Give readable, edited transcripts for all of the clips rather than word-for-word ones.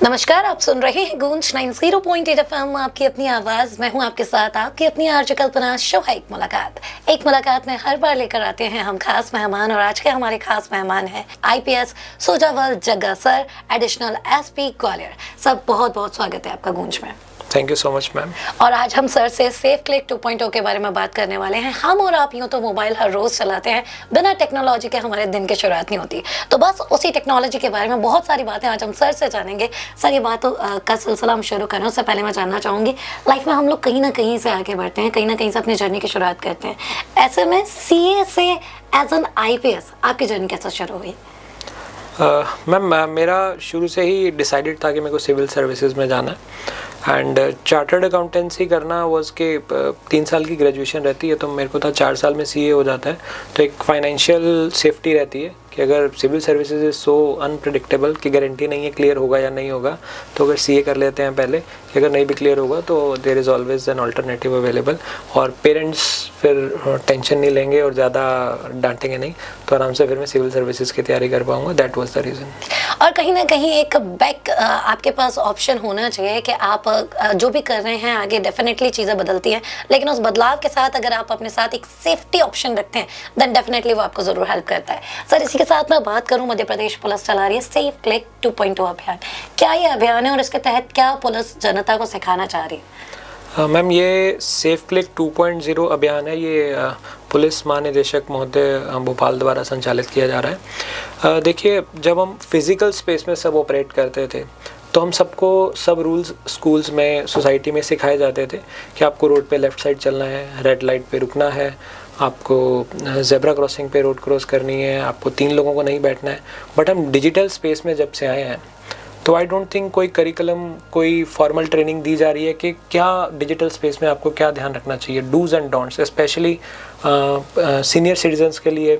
नमस्कार, आप सुन रहे हैं गूंज 90.8 FM, आपकी अपनी आवाज। मैं हूं आपके साथ, आपकी अपनी आरजे कल्पना। शो है एक मुलाकात में हर बार लेकर आते हैं हम खास मेहमान, और आज के हमारे खास मेहमान हैं IPS सोजावल जग्गा सर, एडिशनल SP ग्वालियर। सब बहुत बहुत स्वागत है आपका गूंज में। Thank you so much ma'am. और आज हम सर से सेफ क्लिक 2.0 के बारे में बात करने वाले हैं। हम और आप यूँ तो मोबाइल हर रोज़ चलाते हैं, बिना टेक्नोलॉजी के हमारे दिन की शुरुआत नहीं होती। तो बस उसी टेक्नोलॉजी के बारे में बहुत सारी बातें आज हम सर से जानेंगे। सर, ये बातों का सिलसिला हम शुरू करें उससे पहले मैं जानना चाहूँगी, लाइफ में हम लोग कहीं ना कहीं से आगे बढ़ते हैं, कहीं ना कहीं से अपनी जर्नी की शुरुआत करते हैं। ऐसे में CA से एज एन IPS आपकी जर्नी कैसे शुरू हुई? मैम मेरा शुरू से ही डिसाइडेड था कि मेरे को सिविल सर्विसेज में जाना है एंड चार्टर्ड अकाउंटेंसी करना वाज के 3 साल की ग्रेजुएशन रहती है, तो मेरे को था 4 साल में CA हो जाता है। तो एक फाइनेंशियल सेफ्टी रहती है कि अगर civil services is so unpredictable कि गारंटी नहीं है क्लियर होगा या नहीं होगा, तो अगर CA कर लेते हैं पहले कि अगर नहीं भी क्लियर होगा तो there is always an alternative available. और पेरेंट्स फिर टेंशन नहीं लेंगे और ज़्यादा डांटेंगे नहीं, तो आराम से फिर मैं सिविल सर्विसेज की तैयारी कर पाऊँगा। That was the reason. और कहीं ना कहीं एक बैक आपके पास ऑप्शन होना चाहिए कि आप जो भी कर रहे हैं आगे डेफिनेटली चीज़ें बदलती हैं, लेकिन उस बदलाव के साथ अगर आप अपने साथ एक सेफ्टी ऑप्शन रखते हैं देन डेफिनेटली वो आपको ज़रूर हेल्प करता है। सर, इसी के साथ मैं बात करूं, मध्य प्रदेश पुलिस चला रही है सेफ क्लिक 2.0 अभियान। क्या ये अभियान है और इसके तहत क्या पुलिस जनता को सिखाना चाह रही है? मैम, ये सेफ क्लिक 2.0 अभियान है। ये पुलिस महानिदेशक महोदय भोपाल द्वारा संचालित किया जा रहा है। देखिए, जब हम फिज़िकल स्पेस में सब ऑपरेट करते थे तो हम सबको सब रूल्स स्कूल्स में, सोसाइटी में सिखाए जाते थे कि आपको रोड पे लेफ़्ट साइड चलना है, रेड लाइट पे रुकना है, आपको ज़ेब्रा क्रॉसिंग पे रोड क्रॉस करनी है, आपको 3 लोगों को नहीं बैठना है। बट हम डिजिटल स्पेस में जब से आए हैं तो आई डोंट थिंक कोई करिकुलम, कोई फॉर्मल ट्रेनिंग दी जा रही है कि क्या डिजिटल स्पेस में आपको क्या ध्यान रखना चाहिए, dos and don'ts, specially senior citizens के लिए,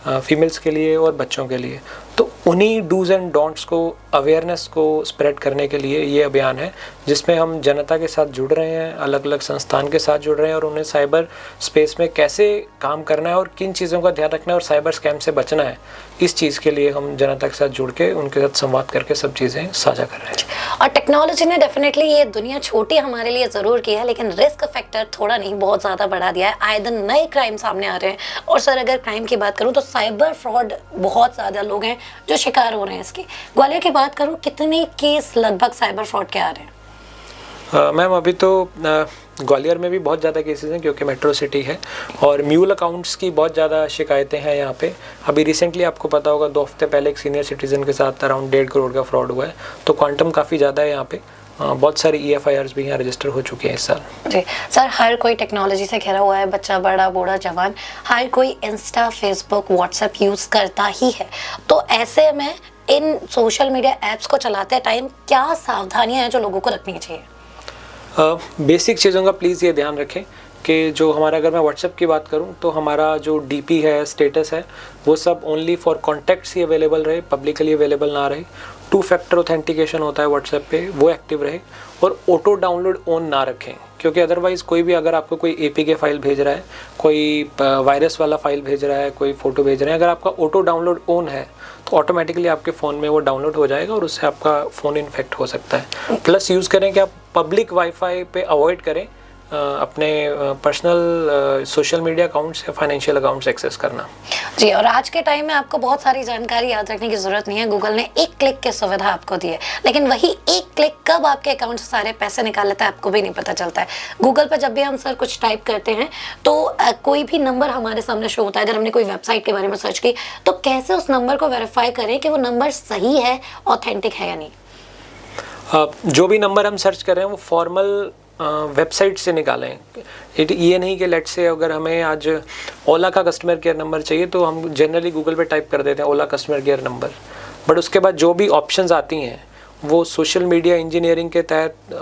फीमेल्स के लिए और बच्चों के लिए। तो उन्हीं डूज़ एंड डोंट्स को, अवेयरनेस को स्प्रेड करने के लिए ये अभियान है, जिसमें हम जनता के साथ जुड़ रहे हैं, अलग अलग संस्थान के साथ जुड़ रहे हैं और उन्हें साइबर स्पेस में कैसे काम करना है और किन चीज़ों का ध्यान रखना है और साइबर स्कैम से बचना है, इस चीज़ के लिए हम जनता के साथ जुड़ के उनके साथ संवाद करके सब चीज़ें साझा कर रहे हैं। और टेक्नोलॉजी ने डेफिनेटली ये दुनिया छोटी हमारे लिए ज़रूर की है, लेकिन रिस्क फैक्टर थोड़ा नहीं बहुत ज़्यादा बढ़ा दिया है। आए दिन नए क्राइम सामने आ रहे हैं। और सर, अगर क्राइम की बात करूँ तो साइबर फ्रॉड बहुत ज़्यादा लोग हैं जो शिकार हो रहे हैं इसकी। ग्वालियर की बात करूँ, कितने केस लगभग साइबर फ्रॉड के आ रहे हैं? मैम, अभी तो ग्वालियर में भी बहुत ज़्यादा केसेस हैं क्योंकि मेट्रो सिटी है और म्यूल अकाउंट्स की बहुत ज़्यादा शिकायतें हैं यहाँ पे। अभी रिसेंटली आपको पता होगा 2 हफ्ते पहले एक सीनियर सिटीज़न के साथ अराउंड 1.5 करोड़ का फ्रॉड हुआ है। तो क्वांटम काफ़ी ज़्यादा है यहाँ पे। बहुत सारी EFIRs भी यहाँ रजिस्टर हो चुके हैं इस साल। जी सर, हर कोई टेक्नोलॉजी से घिरा हुआ है, बच्चा, बड़ा, बूढ़ा, जवान, हर कोई इंस्टा, फेसबुक, व्हाट्सएप यूज़ करता ही है। तो ऐसे में इन सोशल मीडिया ऐप्स को चलाते टाइम क्या सावधानियां हैं जो लोगों को रखनी चाहिए? बेसिक चीज़ों का प्लीज़ ये ध्यान रखें कि जो हमारा, अगर मैं व्हाट्सएप की बात करूं तो हमारा जो DP है, स्टेटस है, वो सब only for contacts he available रहे, पब्लिकली अवेलेबल ना रहे। 2 फैक्टर ऑथेंटिकेशन होता है व्हाट्सएप पे, वो एक्टिव रहे और ऑटो डाउनलोड ऑन ना रखें, क्योंकि अदरवाइज़ कोई भी अगर आपको कोई APK फाइल भेज रहा है, कोई वायरस वाला फाइल भेज रहा है, कोई फ़ोटो भेज रहे हैं, अगर आपका ऑटो डाउनलोड ऑन है तो ऑटोमेटिकली आपके फ़ोन में वो डाउनलोड हो जाएगा और उससे आपका फ़ोन इन्फेक्ट हो सकता है। प्लस यूज़ करें कि आप पब्लिक वाईफाई पे अवॉइड करें अपने पर्सनल सोशल मीडिया अकाउंट्स या फाइनेंशियल अकाउंट्स एक्सेस करना। जी, और आज के टाइम में आपको बहुत सारी जानकारी याद रखने की ज़रूरत नहीं है। गूगल ने एक क्लिक की सुविधा आपको दी है, लेकिन वही एक क्लिक कब आपके अकाउंट से सारे पैसे निकाल लेता है आपको भी नहीं पता चलता है। गूगल पर जब भी हम सर कुछ टाइप करते हैं तो कोई भी नंबर हमारे सामने शो होता है। अगर हमने कोई वेबसाइट के बारे में सर्च की तो कैसे उस नंबर को वेरीफाई करें कि वो नंबर सही है, ऑथेंटिक है या नहीं? जो भी नंबर हम सर्च कर रहे हैं वो फॉर्मल वेबसाइट से निकालें। ये नहीं कि लेट से अगर हमें आज ओला का कस्टमर केयर नंबर चाहिए तो हम जनरली गूगल पे टाइप कर देते हैं ओला कस्टमर केयर नंबर, बट उसके बाद जो भी ऑप्शंस आती हैं वो सोशल मीडिया इंजीनियरिंग के तहत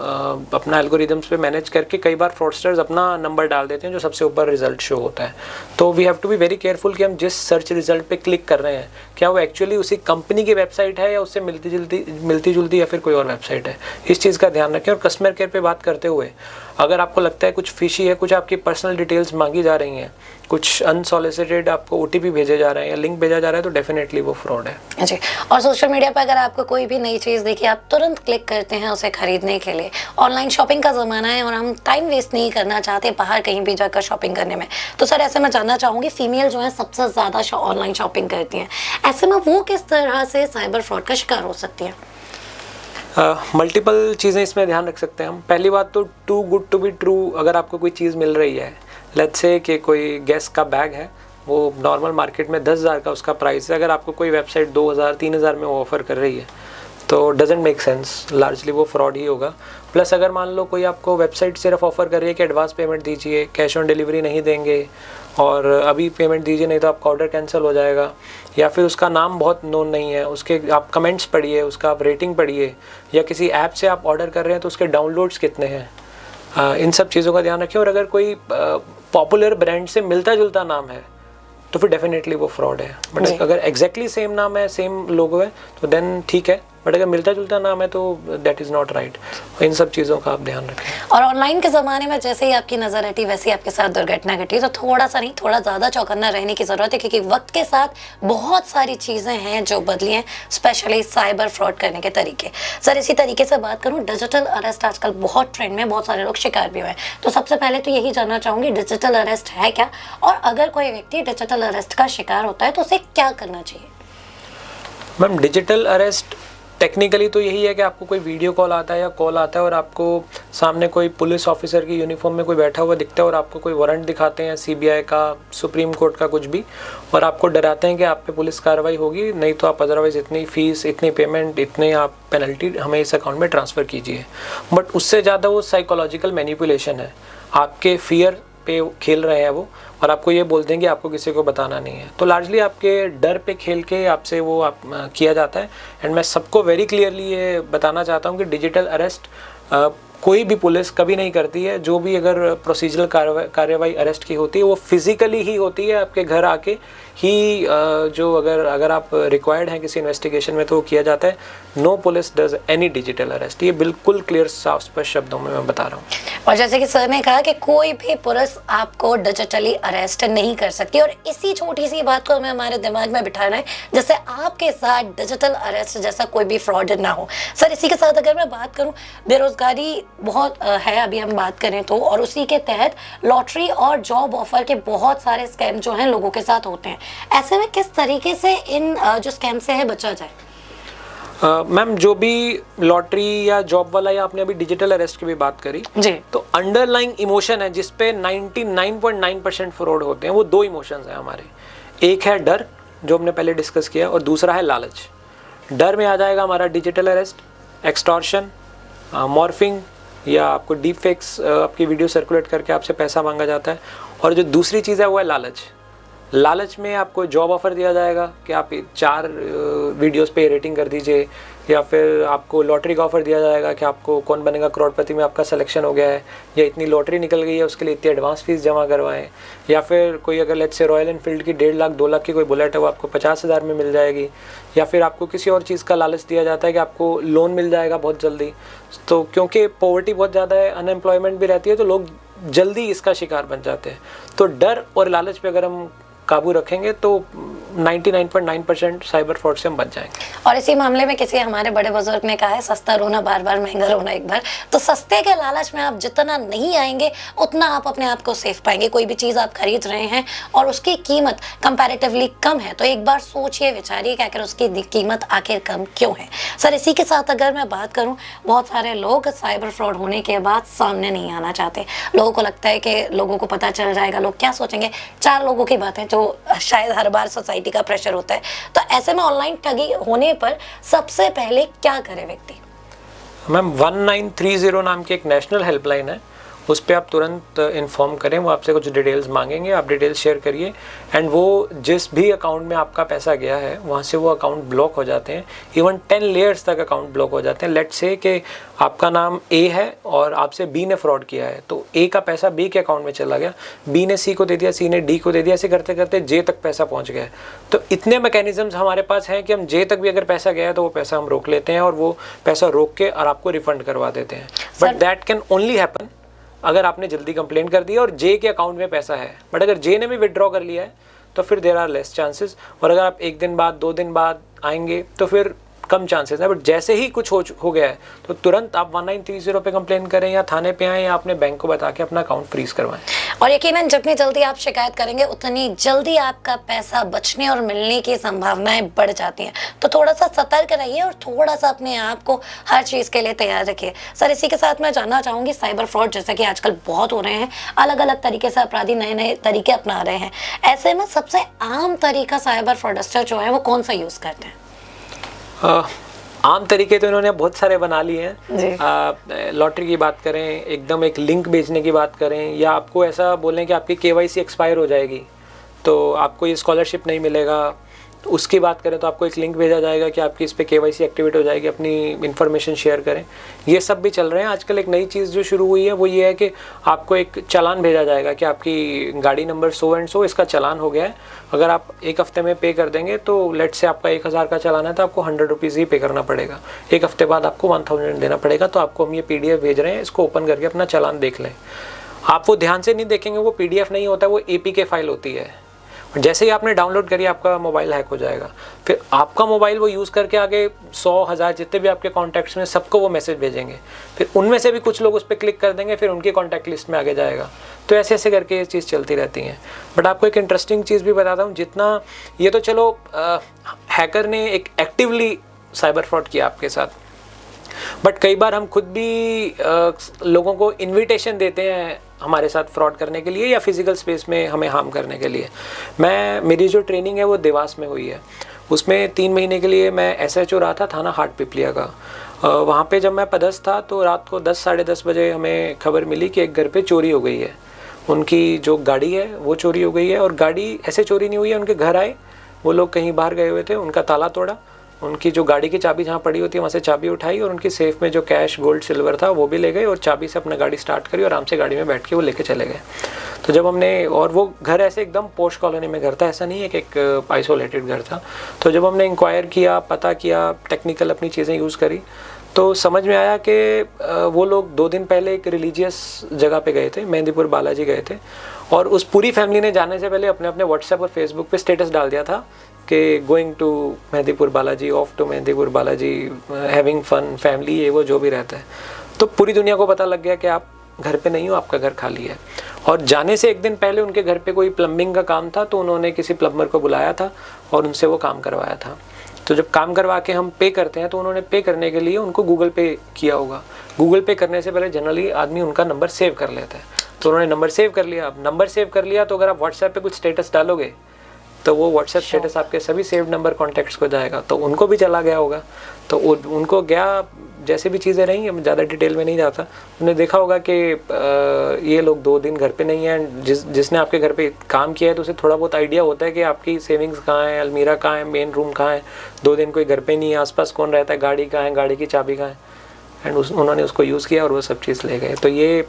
अपना एल्गोरिदम्स पे मैनेज करके कई बार फ्रॉडस्टर्स अपना नंबर डाल देते हैं जो सबसे ऊपर रिजल्ट शो होता है। तो we have to be very careful कि हम जिस सर्च रिजल्ट पे क्लिक कर रहे हैं क्या वो एक्चुअली उसी कंपनी की वेबसाइट है या उससे मिलती जुलती या फिर कोई और वेबसाइट है। इस चीज़ का ध्यान रखें। और कस्टमर केयर पे बात करते हुए अगर आपको लगता है कुछ फिशी है, कुछ आपकी पर्सनल डिटेल्स मांगी जा रही हैं, कुछ अनसॉलिसिटेड आपको OTP भेजे जा रहे हैं या लिंक भेजा जा रहा है, तो डेफिनेटली वो फ्रॉड है जी। और सोशल मीडिया पर अगर आपको कोई भी नई चीज़ देखी, आप तुरंत क्लिक करते हैं उसे खरीदने के लिए। ऑनलाइन शॉपिंग का ज़माना है और हम टाइम वेस्ट नहीं करना चाहते बाहर कहीं भी जाकर शॉपिंग करने में। तो सर ऐसे मैं जानना चाहूँगी, फीमेल जो है सबसे ज़्यादा ऑनलाइन शॉपिंग करती हैं, ऐसे में वो किस तरह से साइबर फ्रॉड का शिकार हो सकती हैं? मल्टीपल चीज़ें इसमें ध्यान रख सकते हैं हम। पहली बात तो too good to be true, अगर आपको कोई चीज़ मिल रही है, लेट्स से कि कोई गैस का बैग है, वो नॉर्मल मार्केट में 10,000 का उसका प्राइस है, अगर आपको कोई वेबसाइट 2,000 3,000 में वो ऑफ़र कर रही है तो डजेंट मेक सेंस, लार्जली वो फ्रॉड ही होगा। प्लस अगर मान लो कोई आपको वेबसाइट सिर्फ ऑफ़र कर रही है कि एडवांस पेमेंट दीजिए, कैश ऑन डिलीवरी नहीं देंगे और अभी पेमेंट दीजिए नहीं तो आपका ऑर्डर कैंसिल हो जाएगा, या फिर उसका नाम बहुत नोन नहीं है, उसके आप कमेंट्स पढ़िए, उसका आप रेटिंग पढ़िए, या किसी ऐप से आप ऑर्डर कर रहे हैं तो उसके डाउनलोड्स कितने हैं, इन सब चीज़ों का ध्यान रखें। और अगर कोई पॉपुलर ब्रांड से मिलता जुलता नाम है तो फिर डेफिनेटली वो फ्रॉड है। बट अगर एग्जैक्टली सेम नाम है, सेम लोगो है, तो देन ठीक है, बट अगर मिलता जुलता नाम है तो दैट इज़ नॉट राइट। इन सब चीज़ों का आप ध्यान रखें। और ऑनलाइन के ज़माने में जैसे ही आपकी नज़र हटी वैसे ही आपके साथ दुर्घटना घटी, तो थोड़ा सा नहीं, थोड़ा ज़्यादा चौकन्ना रहने की ज़रूरत है, क्योंकि वक्त के साथ बहुत सारी चीज़ें हैं जो बदली हैं, स्पेशली साइबर फ्रॉड करने के तरीके। सर इसी तरीके से बात करूँ, डिजिटल अरेस्ट आजकल बहुत ट्रेंड में, बहुत सारे लोग शिकार भी हुए हैं। तो सबसे पहले तो यही जानना चाहूँगी, डिजिटल अरेस्ट है क्या, और अगर कोई व्यक्ति डिजिटल अरेस्ट का शिकार होता है तो उसे क्या करना चाहिए? मैम, डिजिटल अरेस्ट टेक्निकली तो यही है कि आपको कोई वीडियो कॉल आता है या कॉल आता है और आपको सामने कोई पुलिस ऑफिसर की यूनिफॉर्म में कोई बैठा हुआ दिखता है और आपको कोई वारंट दिखाते हैं, CBI का, सुप्रीम कोर्ट का, कुछ भी, और आपको डराते हैं कि आप पे पुलिस कार्रवाई होगी, नहीं तो आप अदरवाइज़ इतनी फ़ीस, इतनी पेमेंट, इतने आप पेनल्टी हमें इस अकाउंट में ट्रांसफ़र कीजिए। बट उससे ज़्यादा वो साइकोलॉजिकल मैनिपुलेशन है, आपके फियर पे खेल रहे हैं वो, और आपको ये बोलते हैं कि आपको किसी को बताना नहीं है। तो लार्जली आपके डर पे खेल के आपसे वो किया जाता है। एंड मैं सबको वेरी क्लियरली ये बताना चाहता हूँ कि डिजिटल अरेस्ट कोई भी पुलिस कभी नहीं करती है। जो भी अगर प्रोसीजरल कार्रवाई अरेस्ट की होती है वो फिज़िकली ही होती है, आपके घर आके ही जो अगर आप रिक्वायर्ड हैं किसी इन्वेस्टिगेशन में तो वो किया जाता है। No police does any digital arrest, ये बिल्कुल क्लियर साफ स्पष्ट शब्दों में मैं बता रहा हूँ। और जैसे कि सर ने कहा कि कोई भी पुलिस आपको डिजिटली अरेस्ट नहीं कर सकती, और इसी छोटी सी बात को हमें हमारे दिमाग में बिठाना है जैसे आपके साथ डिजिटल अरेस्ट जैसा कोई भी फ्रॉड ना हो। सर इसी के साथ अगर मैं बात करूं, बेरोजगारी बहुत है अभी हम बात करें तो, और उसी के तहत लॉटरी और जॉब ऑफर के बहुत सारे स्कैम जो हैं लोगों के साथ होते हैं। ऐसे में किस तरीके से इन जो स्कैम से है बचा जाए? मैम, जो भी लॉटरी या जॉब वाला, या आपने अभी डिजिटल अरेस्ट की भी बात करी जी, तो अंडरलाइंग इमोशन है जिसपे 99.9% फ्रॉड होते हैं, वो दो इमोशंस हैं हमारे। एक है डर, जो हमने पहले डिस्कस किया, और दूसरा है लालच। डर में आ जाएगा हमारा डिजिटल अरेस्ट, एक्सटॉर्शन, मॉर्फिंग, या आपको डीप फेक्स, आपकी वीडियो सर्कुलेट करके आपसे पैसा मांगा जाता है। और जो दूसरी चीज़ है वो है लालच। लालच में आपको जॉब ऑफ़र दिया जाएगा कि आप 4 वीडियोस पे रेटिंग कर दीजिए, या फिर आपको लॉटरी का ऑफ़र दिया जाएगा कि आपको कौन बनेगा करोड़पति में आपका सिलेक्शन हो गया है, या इतनी लॉटरी निकल गई है उसके लिए इतनी एडवांस फीस जमा करवाएं। या फिर कोई अगर लेट्स से रॉयल एनफील्ड की 1.5 लाख 2 लाख की कोई बुलेट है वो आपको 50,000 में मिल जाएगी। या फिर आपको किसी और चीज़ का लालच दिया जाता है कि आपको लोन मिल जाएगा बहुत जल्दी। तो क्योंकि पॉवर्टी बहुत ज़्यादा है, अनएम्प्लॉयमेंट भी रहती है, तो लोग जल्दी इसका शिकार बन जाते हैं। तो डर और लालच पे अगर हम काबू रखेंगे तो 99.9% साइबर फ्रॉड से हम बच जाएंगे। और इसी मामले में किसी हमारे बड़े बुजुर्ग ने कहा है, सस्ता रोना बार बार, महंगा रोना एक बार। तो सस्ते के लालच में आप जितना नहीं आएंगे उतना आप अपने आप को सेफ पाएंगे। कोई भी चीज़ आप खरीद रहे हैं और उसकी कीमत कंपैरेटिवली कम है तो एक बार सोचिए विचारिए कि आखिर उसकी कीमत आखिर कम क्यों है। सर इसी के साथ अगर मैं बात करूं, बहुत सारे लोग साइबर फ्रॉड होने के बाद सामने नहीं आना चाहते। लोगों को लगता है कि लोगों को पता चल जाएगा, लोग क्या सोचेंगे, 4 लोगों की बात है, जो शायद हर बार सोसाइटी का प्रेशर होता है। तो ऐसे में ऑनलाइन ठगी होने पर सबसे पहले क्या करे व्यक्ति? मैम, 1930 नाम की एक नेशनल हेल्पलाइन है, उस पर आप तुरंत इन्फॉर्म करें। वो आपसे कुछ डिटेल्स मांगेंगे, आप डिटेल्स शेयर करिए, एंड वो जिस भी अकाउंट में आपका पैसा गया है वहाँ से वो अकाउंट ब्लॉक हो जाते हैं। इवन 10 लेयर्स तक अकाउंट ब्लॉक हो जाते हैं। लेट्स से कि आपका नाम A है और आपसे B ने फ्रॉड किया है, तो A का पैसा B के अकाउंट में चला गया, B ने C को दे दिया, C ने D को दे दिया, ऐसे करते करते J तक पैसा पहुँच गया। तो इतने मैकेनिज्म्स हमारे पास हैं कि हम J तक भी अगर पैसा गया है तो वो पैसा हम रोक लेते हैं और वो पैसा रोक के और आपको रिफंड करवा देते हैं। But that can only happen अगर आपने जल्दी कंप्लेंट कर दिया और जे के अकाउंट में पैसा है, बट अगर जे ने भी विड्रॉ कर लिया है तो फिर देर आर लेस चांसेस, और अगर आप 1 दिन बाद 2 दिन बाद आएंगे तो फिर कम चांसेस है। बट जैसे ही कुछ हो गया है तो तुरंत आप 1930 पे कंप्लेन करें या थाने पे आएँ या अपने बैंक को बता के अपना अकाउंट फ्रीज करवाएं। और यकीनन जितनी जल्दी आप शिकायत करेंगे उतनी जल्दी आपका पैसा बचने और मिलने की संभावनाएं बढ़ जाती हैं। तो थोड़ा सा सतर्क रहिए और थोड़ा सा अपने आप को हर चीज़ के लिए तैयार रखिए। सर, इसी के साथ मैं जानना चाहूँगी, साइबर फ्रॉड जैसा कि आजकल बहुत हो रहे हैं, अलग अलग तरीके से अपराधी नए नए तरीके अपना रहे हैं, ऐसे में सबसे आम तरीका साइबर फ्रॉडस्टर जो है वो कौन सा यूज़ करते हैं? आम तरीके तो इन्होंने बहुत सारे बना लिए हैं। लॉटरी की बात करें, एकदम एक लिंक भेजने की बात करें, या आपको ऐसा बोलें कि आपकी KYC एक्सपायर हो जाएगी तो आपको ये स्कॉलरशिप नहीं मिलेगा, उसकी बात करें तो आपको एक लिंक भेजा जाएगा कि आपकी इस पे KYC एक्टिवेट हो जाएगी, अपनी इन्फॉर्मेशन शेयर करें। ये सब भी चल रहे हैं। आजकल एक नई चीज़ जो शुरू हुई है वो ये है कि आपको एक चालान भेजा जाएगा कि आपकी गाड़ी नंबर सो एंड सो इसका चालान हो गया है, अगर आप 1 हफ्ते में पे कर देंगे तो लेट से आपका 1000 का चालान है तो आपको 100 रुपीज़ ही पे करना पड़ेगा, 1 हफ्ते बाद आपको 1000 देना पड़ेगा। तो आपको हम ये PDF भेज रहे हैं, इसको ओपन करके अपना चालान देख लें। आप वो ध्यान से नहीं देखेंगे, वो PDF नहीं होता, वो APK फाइल होती है। जैसे ही आपने डाउनलोड करी आपका मोबाइल हैक हो जाएगा, फिर आपका मोबाइल वो यूज़ करके आगे 100,000 जितने भी आपके कॉन्टैक्ट्स में सबको वो मैसेज भेजेंगे, फिर उनमें से भी कुछ लोग उस पर क्लिक कर देंगे, फिर उनकी कॉन्टैक्ट लिस्ट में आगे जाएगा। तो ऐसे ऐसे करके ये चीज़ चलती रहती है। बट आपको एक इंटरेस्टिंग चीज़ भी बताता हूँ, जितना ये तो चलो हैकर ने एक एक्टिवली साइबर फ्रॉड किया आपके साथ, बट कई बार हम खुद भी लोगों को इनविटेशन देते हैं हमारे साथ फ्रॉड करने के लिए या फिजिकल स्पेस में हमें हार्म करने के लिए। मेरी जो ट्रेनिंग है वो देवास में हुई है, उसमें 3 महीने के लिए मैं SHO रहा था थाना हाट पिपलिया का। वहाँ पे जब मैं पदस्थ था तो रात को 10 साढ़े 10 बजे हमें खबर मिली कि एक घर पे चोरी हो गई है, उनकी जो गाड़ी है वो चोरी हो गई है। और गाड़ी ऐसे चोरी नहीं हुई है, उनके घर आए, वो लोग कहीं बाहर गए हुए थे, उनका ताला तोड़ा, उनकी जो गाड़ी की चाबी जहाँ पड़ी होती है वहाँ से चाबी उठाई और उनकी सेफ में जो कैश गोल्ड सिल्वर था वो भी ले गए और चाबी से अपना गाड़ी स्टार्ट करी और आराम से गाड़ी में बैठ के वो लेके चले गए। तो जब हमने, और वो घर ऐसे एकदम पोस्ट कॉलोनी में घर था, ऐसा नहीं है कि एक आइसोलेटेड घर था। तो जब हमने इंक्वायर किया, पता किया, टेक्निकल अपनी चीज़ें यूज़ करी, तो समझ में आया कि वो लोग 2 दिन पहले एक रिलीजियस जगह पे गए थे, मेहंदीपुर बालाजी गए थे, और उस पूरी फैमिली ने जाने से पहले अपने अपने व्हाट्सएप और फेसबुक पे स्टेटस डाल दिया था कि going to Mehandipur Balaji, off to Mehandipur Balaji, having fun, family, ये वो जो भी रहता है। तो पूरी दुनिया को पता लग गया कि आप घर पे नहीं हो, आपका घर खाली है। और जाने से 1 दिन पहले उनके घर पे कोई प्लम्बिंग का काम था, तो उन्होंने किसी प्लम्बर को बुलाया था और उनसे वो काम करवाया था। तो जब काम करवा के हम पे करते हैं तो उन्होंने पे करने के लिए उनको गूगल पे किया होगा। गूगल पे करने से पहले जनरली आदमी उनका नंबर सेव कर लेता है, तो उन्होंने नंबर सेव कर लिया। अब नंबर सेव कर लिया तो अगर आप व्हाट्सएप पे कुछ स्टेटस डालोगे तो वो व्हाट्सएप स्टेटस आपके सभी सेव्ड नंबर कॉन्टैक्ट्स को जाएगा, तो उनको भी चला गया होगा। तो उनको गया, जैसे भी चीज़ें रही, मैं ज़्यादा डिटेल में नहीं जाता, उन्होंने देखा होगा कि ये लोग 2 दिन घर पे नहीं हैं। जिसने आपके घर पे काम किया है तो उसे थोड़ा बहुत आइडिया होता है कि आपकी सेविंग्स कहाँ है, अलमीरा कहाँ है, मेन रूम कहाँ है। 2 दिन कोई घर पे नहीं है, आसपास कौन रहता है, गाड़ी कहाँ है, गाड़ी की चाबी कहाँ है, एंड उन्होंने उसको यूज़ किया और वो सब चीज़ ले गए। तो ये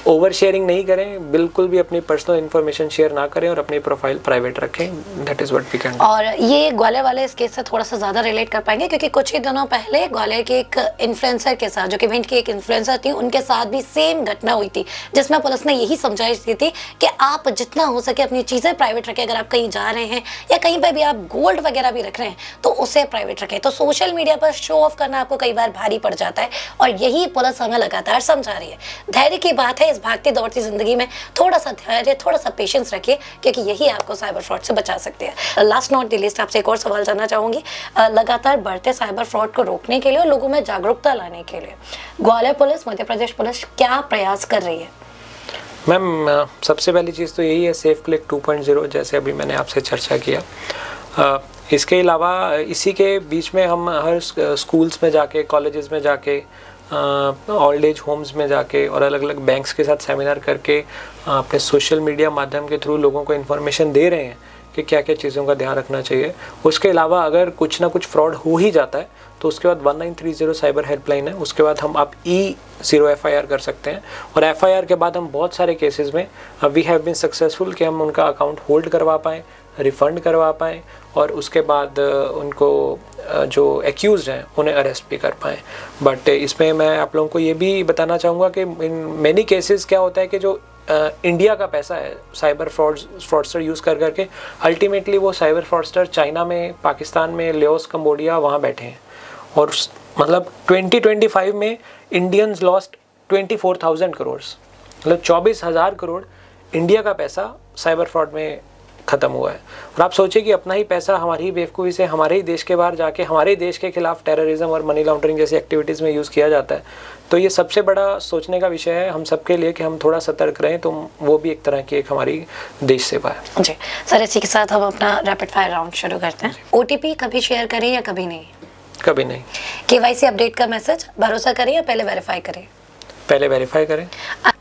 ओवर शेयरिंग नहीं करें, बिल्कुल भी अपनी पर्सनल इन्फॉर्मेशन शेयर ना करें और अपनी प्रोफाइल प्राइवेट रखें। That is what we can do. और ये ग्वालियर वाले इस केस से थोड़ा सा ज़्यादा रिलेट कर पाएंगे, क्योंकि कुछ ही दिनों पहले ग्वालियर के एक इन्फ्लुएंसर के साथ, जो कि भिंड की एक इन्फ्लुएंसर थी, उनके साथ भी सेम घटना हुई थी, जिसमें पुलिस ने यही समझाइश दी थी कि आप जितना हो सके अपनी चीज़ें प्राइवेट रखें। अगर आप कहीं जा रहे हैं या कहीं पर भी आप गोल्ड वगैरह भी रख रहे हैं तो उसे प्राइवेट रखें। तो सोशल मीडिया पर शो ऑफ करना आपको कई बार भारी पड़ जाता है, और यही पुलिस हमें लगातार समझा रही है। धैर्य की बात है, इस भागती दौड़ती जिंदगी में थोड़ा सा धैर्य, थोड़ा सा पेशेंस रखिए, क्योंकि यही आपको साइबर फ्रॉड से बचा सकते हैं। लास्ट नॉट द लीस्ट, आपसे एक और सवाल जानना चाहूंगी। लगातार बढ़ते साइबर फ्रॉड को रोकने के लिए और लोगों में जागरूकता लाने के लिए ग्वालियर पुलिस, मध्य प्रदेश पुलिस क्या प्रयास कर रही है? मैम, सबसे पहली चीज़ तो यही है, सेफ क्लिक 2.0, जैसे अभी मैंने आपसे चर्चा किया। इसके अलावा इसी के बीच में हम हर स्कूल्स में जाके, कॉलेजेस में जाके, ओल्ड एज होम्स में जाके और अलग अलग बैंक्स के साथ सेमिनार करके अपने सोशल मीडिया माध्यम के थ्रू लोगों को इन्फॉर्मेशन दे रहे हैं कि क्या क्या चीज़ों का ध्यान रखना चाहिए। उसके अलावा अगर कुछ ना कुछ फ्रॉड हो ही जाता है तो उसके बाद 1930 साइबर हेल्पलाइन है, उसके बाद हम आप E0 FIR कर सकते हैं। और FIR के बाद हम बहुत सारे केसेस में वी हैव बीन सक्सेसफुल कि हम उनका अकाउंट होल्ड करवा पाएँ, रिफ़ंड करवा पाएँ और उसके बाद उनको जो एक्यूज़ हैं उन्हें अरेस्ट भी कर पाएँ। बट इसमें मैं आप लोगों को ये भी बताना चाहूँगा कि इन मैनी केसेस क्या होता है कि जो इंडिया का पैसा है साइबर फ्रॉडस्टर यूज़ कर करके अल्टीमेटली वो साइबर फ्रॉडस्टर चाइना में, पाकिस्तान में, लाओस, कंबोडिया वहाँ बैठे हैं और मतलब 2025 में इंडियंस लॉस्ट 24,000 करोड़, मतलब 24,000 करोड़ इंडिया का पैसा साइबर फ्रॉड में ख़त्म हुआ है। और आप सोचिए कि अपना ही पैसा हमारी ही बेवकूफ़ी से हमारे ही देश के बाहर जाके हमारे देश के खिलाफ टेररिज्म और मनी लॉन्ड्रिंग जैसी एक्टिविटीज़ में यूज़ किया जाता है। तो ये सबसे बड़ा सोचने का विषय है हम सबके लिए कि हम थोड़ा सतर्क रहें, तो वो भी एक तरह की एक हमारी देश सेवा है। जी सर, इसी के साथ हम अपना रैपिड फायर राउंड शुरू करते हैं। OTP कभी शेयर करें या कभी नहीं? कभी नहीं। KYC अपडेट का मैसेज भरोसा करें या पहले वेरीफाई करें? पहले वेरीफाई करें।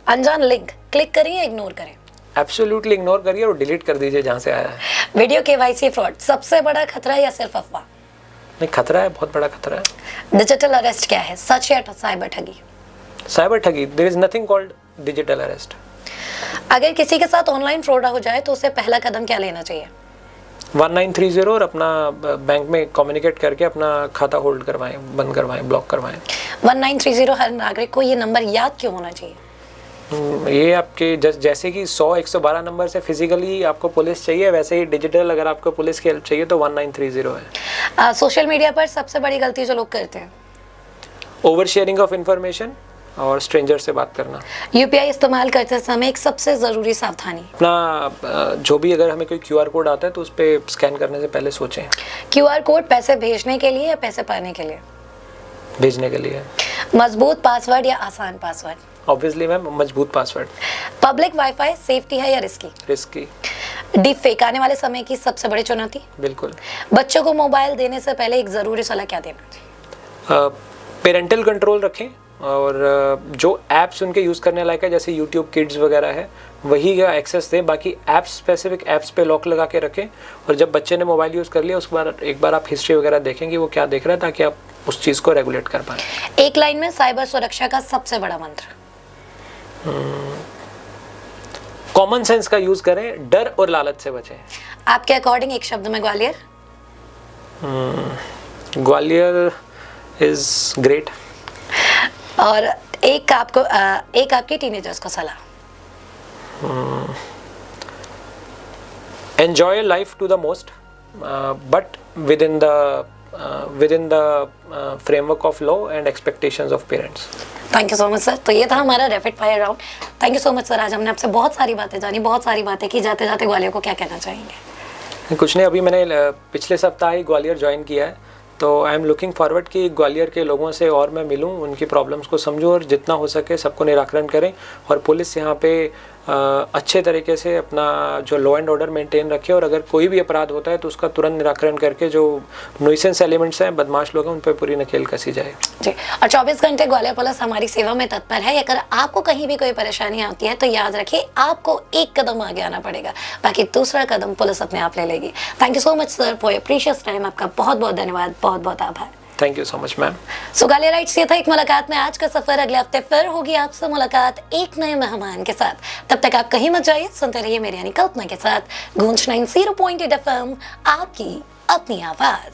अनजान लिंक क्लिक करें या इग्नोर करें? एब्सोल्युटली इग्नोर करिए और डिलीट कर दीजिए जहाँ से आया है। वीडियो KYC फ्रॉड सबसे बड़ा खतरा या सिर्फ अफवाह? नहीं, खतरा है, बहुत बड़ा खतरा है। डिजिटल अरेस्ट क्या है, सच या साइबर ठगी? साइबर ठगी, there is nothing called digital arrest. अगर किसी के साथ ऑनलाइन फ्रॉड हो जाए तो उसे पहला कदम क्या लेना चाहिए? 1930 और अपना बैंक में कम्युनिकेट करके अपना खाता होल्ड करवाएं, बंद करवाएं, ब्लॉक करवाएं। 1930 हर नागरिक को ये नंबर याद क्यों होना चाहिए? ये आपके जैसे कि 100-112 नंबर से फिजिकली आपको पुलिस चाहिए, वैसे ही डिजिटल अगर आपको पुलिस की हेल्प चाहिए तो 1930 है। सोशल मीडिया पर सबसे बड़ी गलती जो लोग करते हैं? ओवर शेयरिंग ऑफ इंफॉर्मेशन और स्ट्रेंजर से बात करना। UPI इस्तेमाल करते समय एक सबसे ज़रूरी सावधानी? अपना जो भी अगर हमें कोई QR कोड आता है तो उस पर स्कैन करने से पहले सोचें। QR कोड पैसे भेजने के लिए या पैसे पाने के लिए? भेजने के लिए। मजबूत पासवर्ड या आसान पासवर्ड? ऑब्वियसली मैम, मजबूत पासवर्ड। पब्लिक वाईफाई सेफ्टी है या रिस्की? रिस्की। डीप फेक आने वाले समय की सबसे बड़ी चुनौती? बिल्कुल। बच्चों को मोबाइल देने से पहले एक ज़रूरी सलाह क्या देना? पेरेंटल कंट्रोल रखें और जो ऐप्स उनके यूज़ करने लायक है जैसे यूट्यूब किड्स वगैरह है वही का एक्सेस दें, बाकी ऐप्स स्पेसिफिक ऐप्स पे लॉक लगा के रखें। और जब बच्चे ने मोबाइल यूज़ कर लिया उसके बाद एक बार आप हिस्ट्री वगैरह देखेंगे वो क्या देख रहा है, ताकि आप उस चीज़ को रेगुलेट कर पाएँ। एक लाइन में साइबर सुरक्षा का सबसे बड़ा मंत्र? कॉमन सेंस का यूज़ करें, डर और लालच से बचें। आपके अकॉर्डिंग एक शब्द में ग्वालियर? Gwalior is great. और एक आपके टीनेजर्स को सलाह? Enjoy life to the most but within the framework of law and expectations of parents. Thank you so much sir. तो ये था हमारा rapid fire round. Thank you so much sir, आज हमने आपसे बहुत सारी बातें जानी, बहुत सारी बातें की। जाते जाते ग्वालियर को क्या कहना चाहेंगे? कुछ नहीं, अभी मैंने पिछले सप्ताह ही ग्वालियर ज्वाइन किया है, तो आई एम लुकिंग फॉरवर्ड कि ग्वालियर के लोगों से और मैं मिलूं, उनकी प्रॉब्लम्स को समझूं और जितना हो सके सबको निराकरण करें। और पुलिस यहाँ पे अच्छे तरीके से अपना जो लॉ एंड ऑर्डर मेंटेन रखे और अगर कोई भी अपराध होता है तो उसका तुरंत निराकरण करके जो न्यूसेंस एलिमेंट्स हैं, बदमाश लोग हैं, उन पर पूरी नकेल कसी जाए। जी, और 24 घंटे ग्वालियर पुलिस हमारी सेवा में तत्पर है। अगर आपको कहीं भी कोई परेशानी आती है तो याद रखिए आपको एक कदम आगे आना पड़ेगा, बाकी दूसरा कदम पुलिस अपने आप ले लेगी। Thank you so much sir for your precious time. आपका बहुत बहुत धन्यवाद, बहुत बहुत आभार। Thank you so much ma'am. So Gwaliorites, ये था एक मुलाकात में आज का सफर। अगले हफ्ते फिर होगी आपसे मुलाकात एक नए मेहमान के साथ। तब तक आप कहीं मत जाइए, सुनते रहिए मेरी यानी कल्पना के साथ गूंज 90.8 FM, आपकी अपनी आवाज।